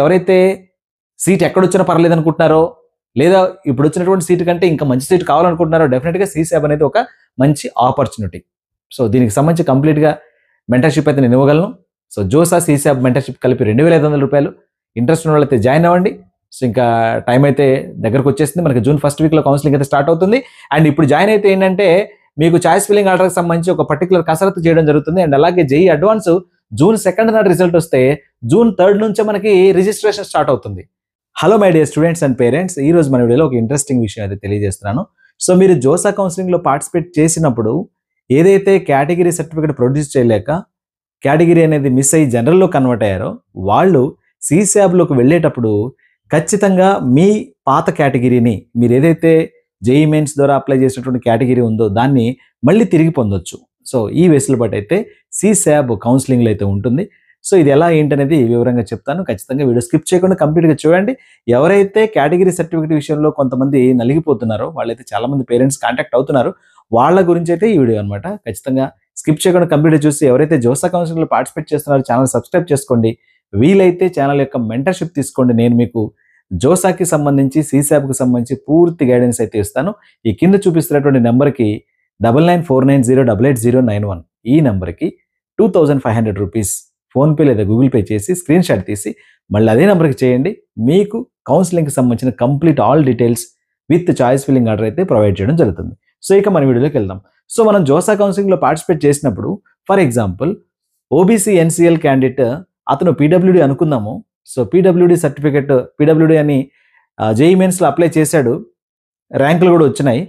ఎవరైతే సీట్ ఎక్కడొచ్చినా పర్లేదు అనుకుంటున్నారో, లేదా ఇప్పుడు వచ్చినటువంటి సీట్ కంటే ఇంకా మంచి సీట్ కావాలనుకుంటున్నారో, డెఫినెట్గా సీసాబ్ అనేది ఒక మంచి ఆపర్చునిటీ. సో దీనికి సంబంధించి కంప్లీట్గా మెంటర్షిప్ అయితే నేను ఇవ్వగలను. సో జోసా సీసాబ్ మెంటర్షిప్ కలిపి 2,500 రూపాయలు. ఇంట్రెస్ట్ ఉన్న వాళ్ళైతే జాయిన్ అవ్వండి. సో ఇంకా టైం అయితే దగ్గరకు వచ్చేసింది. మనకి జూన్ 1st వీక్లో కౌన్సిలింగ్ అయితే స్టార్ట్ అవుతుంది. అండ్ ఇప్పుడు జాయిన్ అయితే ఏంటంటే మీకు చాయిస్ ఫిల్లింగ్ ఆర్డర్కి సంబంధించి ఒక పర్టికులర్ కసరత్తు చేయడం జరుగుతుంది. అండ్ అలాగే జేఈ అడ్వాన్స్ జూన్ 2 నాడు రిజల్ట్ వస్తే జూన్ 3 నుంచే మనకి రిజిస్ట్రేషన్ స్టార్ట్ అవుతుంది. Hello my dear students and parents, ఈ రోజు మన వీడియోలో ఒక ఇంట్రెస్టింగ్ విషయం అయితే తెలియజేస్తున్నాను. సో మీరు జోసా కౌన్సిలింగ్లో పార్టిసిపేట్ చేసినప్పుడు ఏదైతే కేటగిరీ సర్టిఫికేట్ ప్రొడ్యూస్ చేయలేక కేటగిరీ అనేది మిస్ అయ్యి జనరల్లో కన్వర్ట్ అయ్యారో వాళ్ళు సీసాబ్లోకి వెళ్ళేటప్పుడు ఖచ్చితంగా మీ పాత కేటగిరీని, మీరు ఏదైతే జేఈ మెయిన్స్ ద్వారా అప్లై చేసినటువంటి కేటగిరీ ఉందో దాన్ని మళ్ళీ తిరిగి పొందొచ్చు. సో ఈ వెసులుబాటు అయితే సీసాబ్ కౌన్సిలింగ్లో అయితే ఉంటుంది. సో ఇది ఎలా ఏంటనేది వివరంగా చెప్తాను. ఖచ్చితంగా వీడియో స్కిప్ చేయకుండా కంప్లీట్గా చూడండి. ఎవరైతే కేటగిరీ సర్టిఫికేట్ విషయంలో కొంతమంది నలిగిపోతున్నారో, వాళ్ళైతే చాలామంది పేరెంట్స్ కాంటాక్ట్ అవుతున్నారు, వాళ్ళ గురించి అయితే ఈ వీడియో అనమాట. ఖచ్చితంగా స్కిప్ చేయకుండా కంప్లీట్గా చూసి ఎవరైతే జోసా కౌన్సిలింగ్లో పార్టిసిపేట్ చేస్తున్నారో ఛానల్ సబ్స్క్రైబ్ చేసుకోండి. వీలైతే ఛానల్ యొక్క మెంటర్షిప్ తీసుకోండి. నేను మీకు జోసాకి సంబంధించి సీసాబ్కి సంబంధించి పూర్తి గైడెన్స్ అయితే ఇస్తాను. ఈ కింద చూపిస్తున్నటువంటి నెంబర్కి 9949088091 ఈ నెంబర్కి 2500 రూపీస్ ఫోన్పే లేదా గూగుల్ పే చేసి స్క్రీన్ షాట్ తీసి మళ్ళీ అదే నెంబర్కి చేయండి. మీకు కౌన్సిలింగ్కి సంబంధించిన complete all details with choice filling order అయితే ప్రొవైడ్ చేయడం జరుగుతుంది. సో ఇక మన వీడియోలోకి వెళ్దాం. సో మనం జోసా కౌన్సిలింగ్లో పార్టిసిపేట్ చేసినప్పుడు for example OBC NCL candidate అతను పీడబ్ల్యూడీ అనుకుందాము. సో పీడబ్ల్యూడీ సర్టిఫికెట్ పీడబ్ల్యూడీ అని జేఈ మెయిన్స్లో అప్లై చేశాడు, ర్యాంకులు కూడా వచ్చినాయి.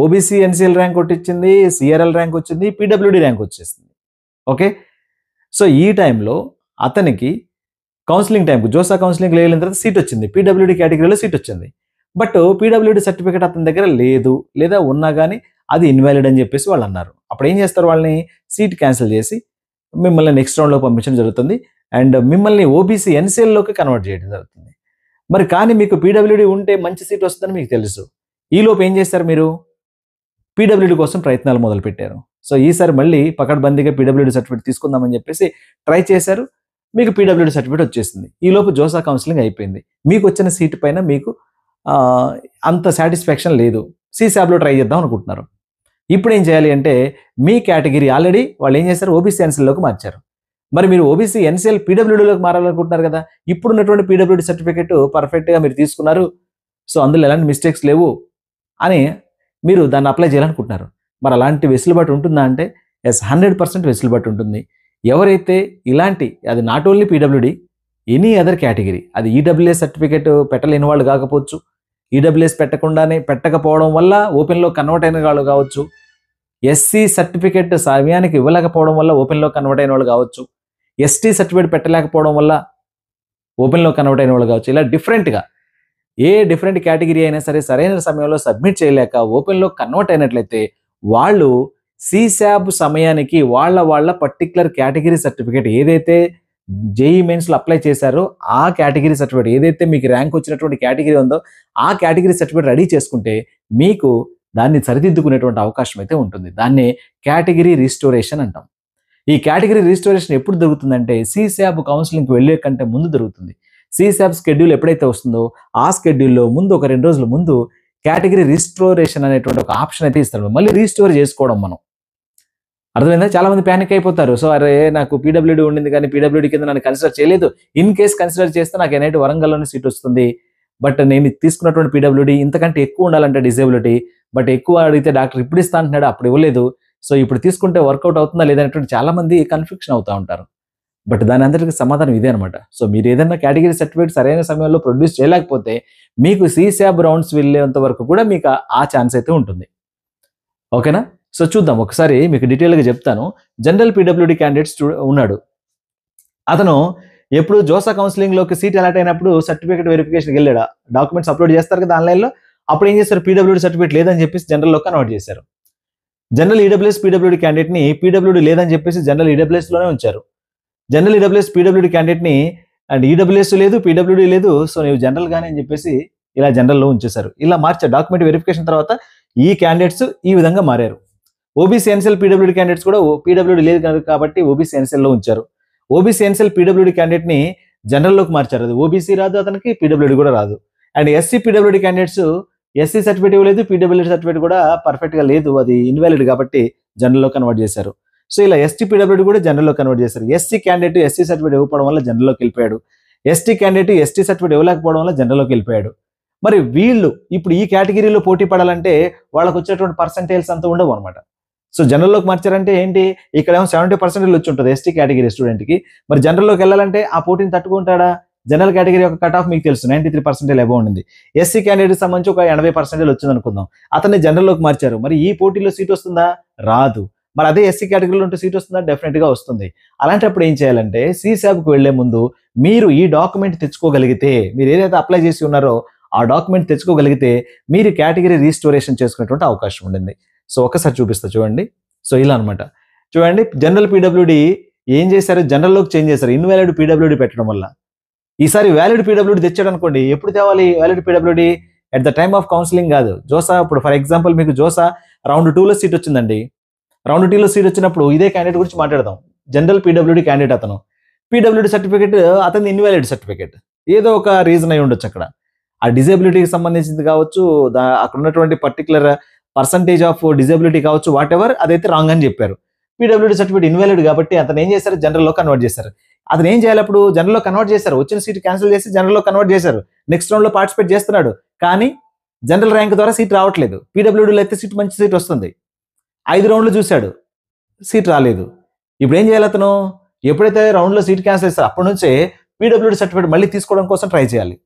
ఓబీసీ ఎన్సీఎల్ ర్యాంక్ ఒకటి ఇచ్చింది, సిఆర్ఎల్ ర్యాంక్ వచ్చింది, పీడబ్ల్యూడీ ర్యాంక్ వచ్చేసింది. ఓకే, సో ఈ టైంలో అతనికి కౌన్సిలింగ్ టైంకి జోసా కౌన్సిలింగ్లో వెళ్ళిన తర్వాత సీట్ వచ్చింది, పీడబ్ల్యూడీ కేటగిరీలో సీట్ వచ్చింది. బట్ పీడబ్ల్యూడీ సర్టిఫికేట్ అతని దగ్గర లేదు, లేదా ఉన్నా కానీ అది ఇన్వాలిడ్ అని చెప్పేసి వాళ్ళు అన్నారు. అప్పుడు ఏం చేస్తారు, వాళ్ళని సీట్ క్యాన్సిల్ చేసి మిమ్మల్ని నెక్స్ట్ రౌండ్లో పంపించడం జరుగుతుంది. అండ్ మిమ్మల్ని ఓబీసీ ఎన్సీఎల్లోకి కన్వర్ట్ చేయడం జరుగుతుంది. మరి కానీ మీకు పీడబ్ల్యూడీ ఉంటే మంచి సీట్ వస్తుందని మీకు తెలుసు. ఈలోపు ఏం చేస్తారు, మీరు పీడబ్ల్యూడీ కోసం ప్రయత్నాలు మొదలుపెట్టారు. సో ఈసారి మళ్ళీ పకడ్బందీగా పీడబ్ల్యూడీ సర్టిఫికేట్ తీసుకుందామని చెప్పేసి ట్రై చేశారు. మీకు పీడబ్ల్యూడీ సర్టిఫికేట్ వచ్చేసింది. ఈలోపు జోసా కౌన్సిలింగ్ అయిపోయింది. మీకు వచ్చిన సీట్ పైన మీకు అంత సాటిస్ఫాక్షన్ లేదు, సీసాబ్లో ట్రై చేద్దాం అనుకుంటున్నారు. ఇప్పుడు ఏం చేయాలి అంటే మీ కేటగిరీ ఆల్రెడీ వాళ్ళు ఏం చేశారు, ఓబీసీ ఎన్సీఎల్లోకి మార్చారు. మరి మీరు ఓబీసీ ఎన్సీఎల్ పీడబ్ల్యూడీలోకి మారాలనుకుంటున్నారు కదా. ఇప్పుడున్నటువంటి పీడబ్ల్యూడీ సర్టిఫికేట్ పర్ఫెక్ట్గా మీరు తీసుకున్నారు, సో అందులో ఎలాంటి మిస్టేక్స్ లేవు అని మీరు దాన్ని అప్లై చేయాలనుకుంటున్నారు. మరి అలాంటి వెసులుబాటు ఉంటుందా అంటే ఎస్, 100% వెసులుబాటు ఉంటుంది. ఎవరైతే ఇలాంటి, అది not only PWD, any other category, అది ఈడబ్ల్యూఎస్ సర్టిఫికేట్ పెట్టలేని వాళ్ళు కాకపోవచ్చు, ఈడబ్ల్యూఎస్ పెట్టకపోవడం వల్ల ఓపెన్లో కన్వర్ట్ అయిన వాళ్ళు కావచ్చు, ఎస్సీ సర్టిఫికేట్ సమయానికి ఇవ్వలేకపోవడం వల్ల ఓపెన్లో కన్వర్ట్ అయిన వాళ్ళు కావచ్చు, ఎస్టీ సర్టిఫికేట్ పెట్టలేకపోవడం వల్ల ఓపెన్లో కన్వర్ట్ అయిన వాళ్ళు కావచ్చు. ఇలా డిఫరెంట్గా ఏ డిఫరెంట్ కేటగిరీ అయినా సరే సరైన సమయంలో సబ్మిట్ చేయలేక ఓపెన్లో కన్వర్ట్ అయినట్లయితే వాళ్ళు సీసాబ్ సమయానికి వాళ్ళ పర్టికులర్ కేటగిరీ సర్టిఫికేట్ ఏదైతే జేఈ మెయిన్స్లో అప్లై చేశారో ఆ కేటగిరీ సర్టిఫికేట్, ఏదైతే మీకు ర్యాంక్ వచ్చినటువంటి కేటగిరీ ఉందో ఆ కేటగిరీ సర్టిఫికేట్ రెడీ చేసుకుంటే మీకు దాన్ని సరిదిద్దుకునేటువంటి అవకాశం అయితే ఉంటుంది. దాన్నే కేటగిరీ రిస్టోరేషన్ అంటాం. ఈ కేటగిరీ రిస్టోరేషన్ ఎప్పుడు జరుగుతుందంటే సీసాబ్ కౌన్సిలింగ్కి వెళ్ళే కంటే ముందు జరుగుతుంది. సీసాబ్ స్కెడ్యూల్ ఎప్పుడైతే వస్తుందో ఆ స్కెడ్యూల్లో ముందు ఒక 2 రోజుల ముందు కేటగిరీ రిస్టోరేషన్ అనేటువంటి ఒక ఆప్షన్ అయితే ఇస్తారు. మళ్ళీ రీస్టోర్ చేసుకోవడం మనం, అర్థమైందా? చాలా మంది ప్యానిక్ అయిపోతారు. సో అరే నాకు పీడబ్ల్యూడీ ఉండింది కానీ పీడబ్ల్యూడీ కింద నన్ను కన్సిడర్ చేయలేదు, ఇన్ కేస్ కన్సిడర్ చేస్తే నాకు ఎన్ఐటి వరంగల్లోనే సీట్ వస్తుంది, బట్ నేను తీసుకున్నటువంటి పీడబ్ల్యూడీ ఇంతకంటే ఎక్కువ ఉండాలంటే డిజేబిలిటీ, బట్ ఎక్కువ అడిగితే డాక్టర్ ఇప్పుడు ఇస్తా అంటున్నాడు, అప్పుడు ఇవ్వలేదు, సో ఇప్పుడు తీసుకుంటే వర్కౌట్ అవుతుందా లేదనేటువంటి చాలా మంది కన్ఫ్యూషన్ అవుతూ ఉంటారు. బట్ దాని అందరికీ సమాధానం ఇదే అనమాట. సో మీరు ఏదైనా కేటగిరీ సర్టిఫికేట్ సరైన సమయంలో ప్రొడ్యూస్ చేయలేకపోతే మీకు సీసాబ్ రౌండ్స్ వెళ్ళేంత వరకు కూడా మీకు ఆ ఛాన్స్ అయితే ఉంటుంది. ఓకేనా? సో చూద్దాం ఒకసారి, మీకు డీటెయిల్గా చెప్తాను. జనరల్ పీడబ్ల్యూడీ క్యాండిడేట్స్ ఉన్నాడు. అతను ఎప్పుడు జోసా కౌన్సిలింగ్లోకి సీట్ అలాట్ అయినప్పుడు సర్టిఫికేట్ వెరిఫికేషన్కి వెళ్ళాడు. డాక్యుమెంట్స్ అప్లోడ్ చేస్తారు కదా ఆన్లైన్లో, అప్పుడు ఏం చేస్తారు, పీడబ్ల్యూడీ సర్టిఫికేట్ లేదని చెప్పేసి జనరల్లో కన్వర్ట్ చేశారు. జనరల్ ఈడబ్ల్యూఎస్ పీడబ్ల్యూడీ క్యాండిడేట్ని పీడబ్ల్యూడీ లేదని చెప్పేసి జనరల్ ఈడబ్ల్యూఎస్లోనే ఉంచారు. జనరల్ ఈడబ్ల్యూఎస్ పీడబ్ల్యూడీ క్యాండిడేట్ని అండ్ ఈడబ్ల్యూఎస్ లేదు, పీడబ్ల్యూడీ లేదు, సో నీవు జనరల్ గానే అని చెప్పేసి ఇలా జనరల్లో ఉంచేశారు. ఇలా మార్చారు. డాక్యుమెంట్ వెరిఫికేషన్ తర్వాత ఈ క్యాండిడేట్స్ ఈ విధంగా మారారు. ఓబీసీ ఎన్సీఎల్ పీడబ్ల్యూడీ క్యాండిడేట్స్ కూడా పీడబ్ల్యూడీ లేదు కాబట్టి ఓబీసీ ఎన్సీఎల్లో ఉంచారు. ఓబీసీ ఎన్సీఎల్ పీడబ్ల్యూడీ క్యాండిడేట్ని జనరల్లోకి మార్చారు. అది ఓబీసీ రాదు అతనికి, పీడబ్ల్యూడీ కూడా రాదు. And SC PWD candidates SC certificate ఇవ్వలేదు, పీడబ్ల్యూడీ సర్టిఫికేట్ కూడా పర్ఫెక్ట్గా లేదు, అది ఇన్వాలిడ్ కాబట్టి జనరల్లో కన్వర్ట్ చేశారు. సో ఇలా ఎస్టీ పీడబ్ల్యూడీ కూడా జనరల్లో కన్వర్ట్ చేశారు. ఎస్సీ క్యాండిడేట్ ఎస్సీ సర్టిఫికేట్ ఇవ్వకపోవడం వల్ల జనరల్లోకి వెళ్ళిపోయాడు. ఎస్టీ క్యాండిడేట్ ఎస్టీ సర్టిఫికేట్ ఇవ్వలేకపోవడం వల్ల జనరల్లోకి వెళ్ళిపోయాడు. మరి వీళ్ళు ఇప్పుడు ఈ కేటగిరీలో పోటీ పడాలంటే వాళ్ళకు వచ్చేటువంటి పర్సంటేజ్ అంత ఉండవు అనమాట. సో జనరల్లోకి మార్చారంటే ఏంటి, ఇక్కడేమో 70% వచ్చి ఉంటుంది ఎస్టీ కేటగిరీ స్టూడెంట్కి. మరి జనరల్లోకి వెళ్ళాలంటే ఆ పోటీని తట్టుకుంటాడా? జనరల్ కేటగిరీ యొక్క కట్ ఆఫ్ మీకు తెలుసు 93% అబౌవ్ ఉండింది. ఎస్సీ క్యాండిడేట్కి సంబంధించి ఒక 80% వచ్చింది అనుకుందాం. అతన్ని జనరల్లోకి మార్చారు. మరి ఈ పోటీలో సీట్ వస్తుందా? రాదు. మరి అదే ఎస్సీ కేటగిరీలో ఉంటే సీట్ వస్తుందా? డెఫినెట్గా వస్తుంది. అలాంటప్పుడు ఏం చేయాలంటే సీసాబ్కి వెళ్లే ముందు మీరు ఈ డాక్యుమెంట్ తెచ్చుకోగలిగితే, మీరు ఏదైతే అప్లై చేసి ఉన్నారో ఆ డాక్యుమెంట్ తెచ్చుకోగలిగితే మీరు కేటగిరీ రీస్టోరేషన్ చేసుకునేటువంటి అవకాశం ఉండింది. సో ఒకసారి చూపిస్తా చూడండి. సో ఇలా అనమాట. చూడండి, జనరల్ పీడబ్ల్యూడీ ఏం చేశారు, జనరల్లోకి చేంజ్ చేశారు ఇన్వాలిడ్ పీడబ్ల్యూడీ పెట్టడం వల్ల. ఈసారి వ్యాలిడ్ పీడబ్ల్యూడీ తెచ్చాడు అనుకోండి, ఎప్పుడు తేవాలి valid PWD? At the time of counselling కాదు. జోసా ఇప్పుడు ఫర్ ఎగ్జాంపుల్ మీకు జోసా రౌండ్ 2లో సీట్ వచ్చిందండి. రౌండ్ 2లో సీట్ వచ్చినప్పుడు ఇదే క్యాండిడేట్ గురించి మాట్లాడదాం. జనరల్ పీడబ్ల్యూడీ క్యాండిడేట్ అతను, పీడబ్ల్యూడీ సర్టిఫికేట్ అతని ఇన్వాలిడ్ సర్టిఫికేట్, ఏదో ఒక రీజన్ అయి ఉండొచ్చు అక్కడ. ఆ డిజేబిలిటీకి సంబంధించింది కావచ్చు, అక్కడ ఉన్నటువంటి పర్టికులర్ పర్సంటేజ్ ఆఫ్ డిజేబిలిటీ కావచ్చు, వాట్ ఎవర్, అదైతే రాంగ్ అని చెప్పారు. పీడబ్ల్యూడీ సర్టిఫికేట్ ఇన్వాలిడ్ కాబట్టి అతను ఏం చేశారు, జనరల్లో కన్వర్ట్ చేశారు. అతను ఏం చేయాలి, అప్పుడు జనరల్లో కన్వర్ట్ చేశారు, వచ్చిన సీట్ క్యాన్సిల్ చేసి జనరల్లో కన్వర్ట్ చేశారు. నెక్స్ట్ రౌండ్లో పార్టిసిపేట్ చేస్తున్నాడు, కానీ జనరల్ ర్యాంక్ ద్వారా సీట్ రావట్లేదు. పీడబ్ల్యూడీలో అయితే సీట్ మంచి సీట్ వస్తుంది. 5 రౌండ్లు చూశాడు, సీట్ రాలేదు. ఇప్పుడు ఏం చేయాలి అతను, ఎప్పుడైతే రౌండ్లో సీట్ క్యాన్సిల్ చేస్తారో అప్పటి నుంచే పీడబ్ల్యూడీ సర్టిఫికేట్ మళ్ళీ తీసుకోవడం కోసం ట్రై చేయాలి.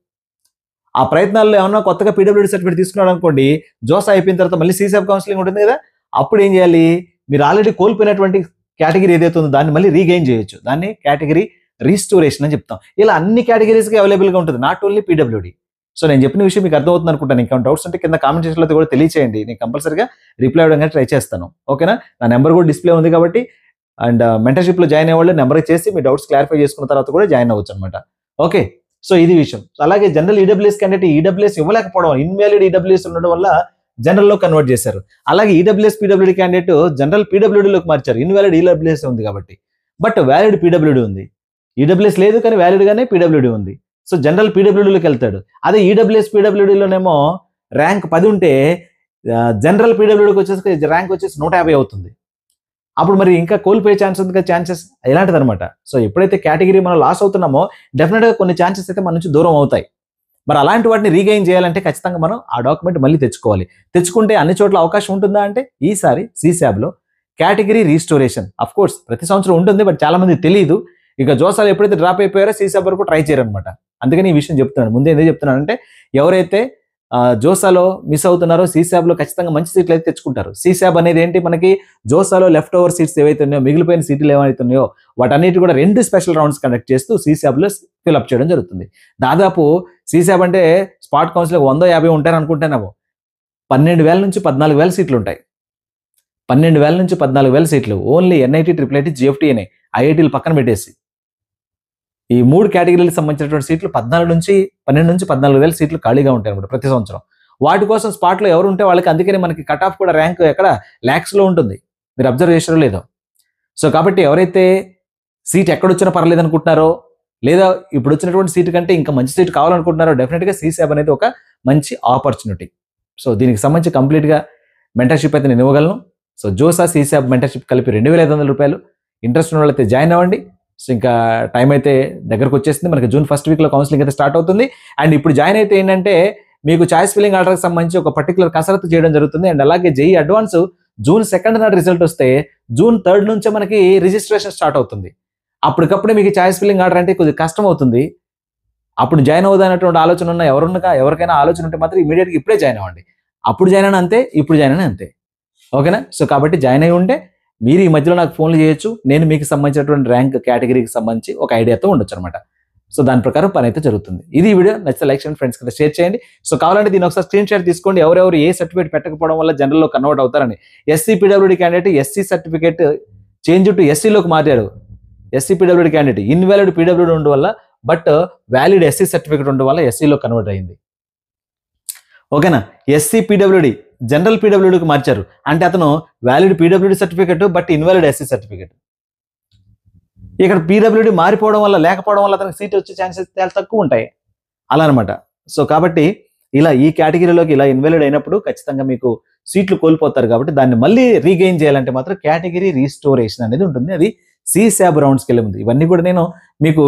ఆ ప్రయత్నాల్లో ఏమన్నా కొత్తగా పీడబ్ల్యూడీ సర్టిఫికేట్ తీసుకున్నాడు అనుకోండి, జోసా అయిపోయిన తర్వాత మళ్ళీ సీసాబ్ కౌన్సిలింగ్ ఉంటుంది కదా, అప్పుడు ఏం చేయాలి, మీరు ఆల్రెడీ కోల్పోయినటువంటి కేటగిరీ ఏదైతే ఉందో దాన్ని మళ్ళీ రీగెయిన్ చేయొచ్చు. దాన్ని కేటగిరీ రీస్టోరేషన్ అని చెప్తాం. ఇలా అన్ని కేటగిరీస్కి అవైలబుల్గా ఉంటుంది, నాట్ ఓన్లీ పీడబ్ల్యూడీ. సో నేను చెప్పిన విషయం మీకు అర్థమవుతుంది అనుకుంటాను. ఇంకా డౌట్స్ ఉంటే కింద కామెంట్ సెక్షన్లో కూడా తెలియచేయండి, నేను కంపల్సరీగా రిప్లై అవ్వడానికి ట్రై చేస్తాను. ఓకేనా? నా నెంబర్ కూడా డిస్ప్లే ఉంది కాబట్టి, అండ్ మెంటర్షిప్లో జాయిన్ అయ్యే వాళ్ళు నెంబర్ చేసి మీ డౌట్స్ క్లారిఫై చేసుకున్న తర్వాత కూడా జాయిన్ అవ్వచ్చు అనమాట. ఓకే, సో ఇది విషయం. అలాగే జనరల్ ఈడబ్ల్యూఎస్ క్యాండిడేట్ ఈడబ్ల్యూఎస్ ఇవ్వలేకపోవడం, ఇన్వాలిడ్ ఈడబ్ల్యూఎస్ ఉండడం వల్ల జనరల్లో కన్వర్ట్ చేశారు. అలాగే ఈడబ్ల్యూఎస్ పీడబ్ల్యూడీ క్యాండిడేట్ జనరల్ పీడబ్ల్యూడీలోకి మార్చారు, ఇన్వాలిడ్ ఈడబ్ల్యూఎస్ ఉంది కాబట్టి. బట్ వ్యాలిడ్ పీడబ్ల్యూడీ ఉంది, ఈడబ్ల్యూఎస్ లేదు కానీ వ్యాలిడ్గానే పీడబ్ల్యూడీ ఉంది. సో జనరల్ పీడబ్ల్యూడీలోకి వెళ్తాడు. అదే ఈడబ్ల్యూఎస్ పీడబ్ల్యూడీలోనేమో ర్యాంక్ 10 ఉంటే జనరల్ పీడబ్ల్యూడీకి వచ్చేసి ర్యాంక్ వచ్చేసి 150 అవుతుంది. అప్పుడు మరి ఇంకా కోల్పోయే ఛాన్స్ ఉంది కదా, ఛాన్సెస్ ఇలాంటిది అనమాట. సో ఎప్పుడైతే కేటగిరీ మనం లాస్ అవుతున్నామో డెఫినెట్గా కొన్ని ఛాన్సెస్ అయితే మన నుంచి దూరం అవుతాయి. మరి అలాంటి వాటిని రీగెయిన్ చేయాలంటే ఖచ్చితంగా మనం ఆ డాక్యుమెంట్ మళ్ళీ తెచ్చుకోవాలి. తెచ్చుకుంటే అన్ని చోట్ల అవకాశం ఉంటుందా అంటే ఈసారి సీసాబ్లో కేటగిరీ రీస్టోరేషన్ అఫ్ కోర్స్ ప్రతి సంవత్సరం ఉంటుంది, బట్ చాలా మంది తెలియదు. ఇక జోసాలు ఎప్పుడైతే డ్రాప్ అయిపోయారో సీసాబ్ వరకు ట్రై చేయరు అనమాట. అందుకని ఈ విషయం చెప్తున్నాను. ముందే ఎందుకు చెప్తున్నానంటే ఎవరైతే జోసాలో మిస్ అవుతున్నారో సీసాబ్లో ఖచ్చితంగా మంచి సీట్లు అయితే తెచ్చుకుంటారు. సీసాబ్ అనేది ఏంటి, మనకి జోసాలో లెఫ్ట్ ఓవర్ సీట్స్ ఏవైతే ఉన్నాయో, మిగిలిపోయిన సీట్లు ఏవైతే ఉన్నాయో వాటన్నిటి కూడా 2 స్పెషల్ రౌండ్స్ కండక్ట్ చేస్తూ సీసాబ్లో ఫిల్అప్ చేయడం జరుగుతుంది. దాదాపు సీసాబ్ అంటే స్పాట్ కౌన్సిల్ 150 ఉంటారని అనుకుంటేనేమో 12,000 నుంచి 14,000 సీట్లు ఉంటాయి. 12,000 నుంచి 14,000 సీట్లు ఓన్లీ ఎన్ఐటీ, ట్రిపుల్ జిఎఫ్టీనే, ఐఐటీలు పక్కన పెట్టేసి ఈ 3 కేటగిరీలకు సంబంధించినటువంటి సీట్లు 12 నుంచి 14,000 సీట్లు ఖాళీగా ఉంటాయి అన్నమాట ప్రతి సంవత్సరం. వాటి కోసం స్పాట్లో ఎవరు ఉంటే వాళ్ళకి, అందుకని మనకి కట్ ఆఫ్ కూడా ర్యాంక్ ఎక్కడ ల్యాక్స్లో ఉంటుంది, మీరు అబ్జర్వ్ చేసారో లేదో. సో కాబట్టి ఎవరైతే సీట్ ఎక్కడొచ్చినా పర్లేదు అనుకుంటున్నారో, లేదా ఇప్పుడు వచ్చినటువంటి సీటు కంటే ఇంకా మంచి సీట్ కావాలనుకుంటున్నారో, డెఫినెట్గా సీసాబ్ అనేది ఒక మంచి ఆపర్చునిటీ. సో దీనికి సంబంధించి కంప్లీట్గా మెంటర్షిప్ అయితే నేను ఇవ్వగలను. సో జోసా సీసాబ్ మెంటర్షిప్ కలిపి 2,500 రూపాయలు. ఇంట్రెస్ట్ ఉన్న వాళ్ళైతే జాయిన్ అవ్వండి. సో ఇంకా టైం అయితే దగ్గరకు వచ్చేసింది, మనకి జూన్ 1st వీక్లో కౌన్సిలింగ్ అయితే స్టార్ట్ అవుతుంది. అండ్ ఇప్పుడు జాయిన్ అయితే ఏంటంటే మీకు చాయిస్ ఫిల్లింగ్ ఆర్డర్కి సంబంధించి ఒక పర్టికులర్ కసరత్తు చేయడం జరుగుతుంది. అండ్ అలాగే జేఈ అడ్వాన్స్ జూన్ 2nd నాడు రిజల్ట్ వస్తే జూన్ 3rd నుంచే మనకి రిజిస్ట్రేషన్ స్టార్ట్ అవుతుంది. అప్పటికప్పుడే మీకు చాయిస్ ఫిల్లింగ్ ఆర్డర్ అంటే కొద్దిగా కష్టం అవుతుంది. అప్పుడు జాయిన్ అవుదన్నటువంటి ఆలోచన ఉన్న ఎవరికైనా ఆలోచన ఉంటే మాత్రం ఇమీడియట్గా ఇప్పుడే జాయిన్ అవ్వండి. అప్పుడు జాయిన్ అయినా అంతే, ఇప్పుడు జాయిన్ అయినా అంతే. ఓకేనా? సో కాబట్టి జాయిన్ అయి ఉంటే మీరు ఈ మధ్యలో నాకు ఫోన్లు చేయొచ్చు, నేను మీకు సంబంధించినటువంటి ర్యాంక్ కేటగిరీకి సంబంధించి ఒక ఐడియాతో ఉండొచ్చు అనమాట. సో దాని ప్రకారం పని అయితే జరుగుతుంది. ఇది వీడియో నచ్చితే లైక్ చేయండి, ఫ్రెండ్స్ కింద షేర్ చేయండి. సో కావాలంటే దీని ఒకసారి స్క్రీన్ షాట్ తీసుకోండి, ఎవరెవరు ఏ సర్టిఫికేట్ పెట్టకపోవడం వల్ల జనరల్లో కన్వర్ట్ అవుతారని. SC PWD candidate SC certificate change to ఎస్సీలోకి మారాడు. SC PWD candidate invalid PWD ఉండడం వల్ల, బట్ వ్యాలిడ్ ఎస్సీ సర్టిఫికేట్ ఉండడం వల్ల ఎస్సీలో కన్వర్ట్ అయింది. ఓకేనా? ఎస్సీ పీడబ్ల్యూడీ జనరల్ పీడబ్ల్యూడీకి మార్చారు అంటే అతను valid PWD certificate but invalid SC certificate. ఇక్కడ పీడబ్ల్యూడీ మారిపోవడం వల్ల, లేకపోవడం వల్ల అతనికి సీట్ వచ్చే ఛాన్సెస్ చాలా తక్కువ ఉంటాయి. అలా అనమాట. సో కాబట్టి ఇలా ఈ కేటగిరీలోకి ఇలా ఇన్వాలిడ్ అయినప్పుడు ఖచ్చితంగా మీకు సీట్లు కోల్పోతారు. కాబట్టి దాన్ని మళ్ళీ రీగెయిన్ చేయాలంటే మాత్రం కేటగిరీ రీస్టోరేషన్ అనేది ఉంటుంది. అది CSAB రౌండ్స్కి వెళ్ళే ముందు. ఇవన్నీ కూడా నేను మీకు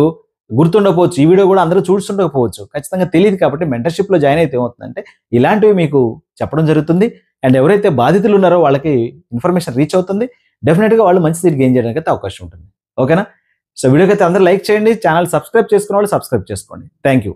గుర్తుండకపోవచ్చు, ఈ వీడియో కూడా అందరూ చూస్తుండకపోవచ్చు, ఖచ్చితంగా తెలియదు. కాబట్టి మెంటర్షిప్లో జాయిన్ అయితే ఏమవుతుందంటే ఇలాంటివి మీకు చెప్పడం జరుగుతుంది. అండ్ ఎవరైతే బాధితులు ఉన్నారో వాళ్ళకి ఇన్ఫర్మేషన్ రీచ్ అవుతుంది. డెఫినెట్గా వాళ్ళు మంచి సీట్ గెయిన్ చేయడానికి అయితే అవకాశం ఉంటుంది. ఓకేనా? సో వీడియోకి అయితే అందరూ లైక్ చేయండి. ఛానల్ సబ్స్క్రైబ్ చేసుకున్న వాళ్ళు సబ్స్క్రైబ్ చేసుకోండి. Thank you.